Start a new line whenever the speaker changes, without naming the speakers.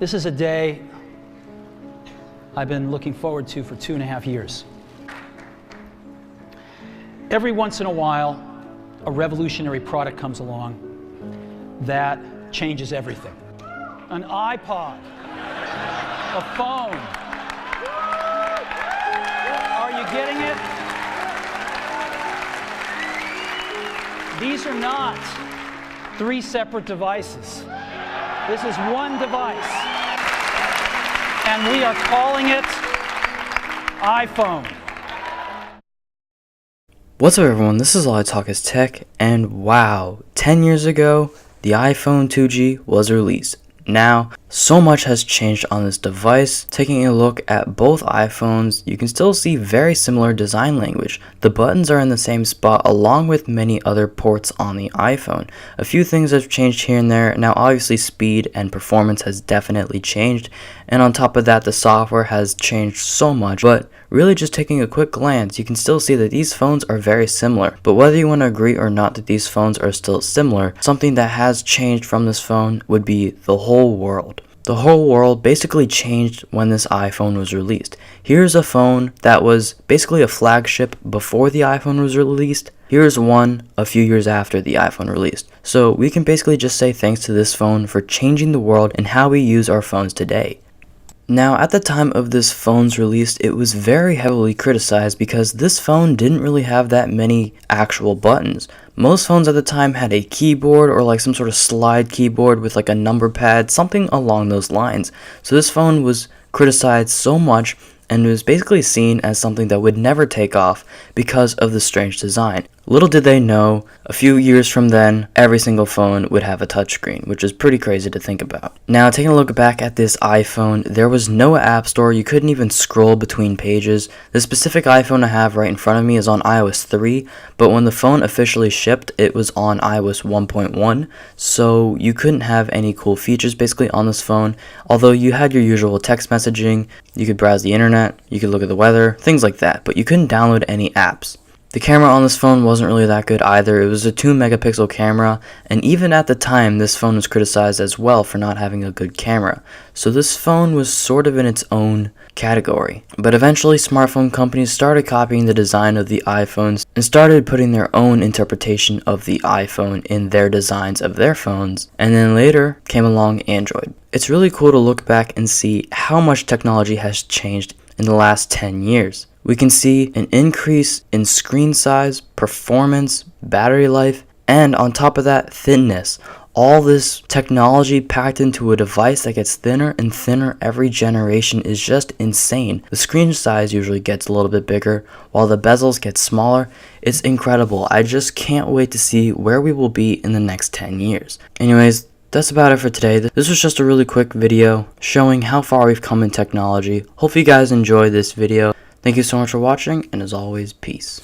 This is a day I've been looking forward to for 2.5 years. Every once in a while, a revolutionary product comes along that changes everything. An iPod, a phone. Are you getting it? These are not 3 separate devices. This is one device. And we are calling it iPhone.
What's up everyone, this is All I Talk is Tech, and wow, 10 years ago, the iPhone 2G was released. Now, so much has changed on this device. Taking a look at both iPhones, you can still see very similar design language. The buttons are in the same spot along with many other ports on the iPhone. A few things have changed here and there. Now obviously speed and performance has definitely changed, and on top of that the software has changed so much, but really just taking a quick glance, you can still see that these phones are very similar. But whether you want to agree or not that these phones are still similar, something that has changed from this phone would be the whole world. The whole world basically changed when this iPhone was released. Here's a phone that was basically a flagship before the iPhone was released. Here's one a few years after the iPhone released. So we can basically just say thanks to this phone for changing the world and how we use our phones today. Now, at the time of this phone's release, it was very heavily criticized because this phone didn't really have that many actual buttons. Most phones at the time had a keyboard or like some sort of slide keyboard with like a number pad, something along those lines. So this phone was criticized so much and was basically seen as something that would never take off because of the strange design. Little did they know, a few years from then, every single phone would have a touchscreen, which is pretty crazy to think about. Now, taking a look back at this iPhone, there was no app store, you couldn't even scroll between pages. The specific iPhone I have right in front of me is on iOS 3, but when the phone officially shipped, it was on iOS 1.1, so you couldn't have any cool features basically on this phone, although you had your usual text messaging, you could browse the internet, you could look at the weather, things like that, but you couldn't download any apps. The camera on this phone wasn't really that good either. It was a 2 megapixel camera, and even at the time this phone was criticized as well for not having a good camera. So this phone was sort of in its own category. But eventually smartphone companies started copying the design of the iPhones and started putting their own interpretation of the iPhone in their designs of their phones, and then later came along Android. It's really cool to look back and see how much technology has changed in the last 10 years. We can see an increase in screen size, performance, battery life, and on top of that, thinness. All this technology packed into a device that gets thinner and thinner every generation is just insane. The screen size usually gets a little bit bigger, while the bezels get smaller. It's incredible. I just can't wait to see where we will be in the next 10 years. Anyways, that's about it for today. This was just a really quick video showing how far we've come in technology. Hope you guys enjoyed this video. Thank you so much for watching, and as always, peace.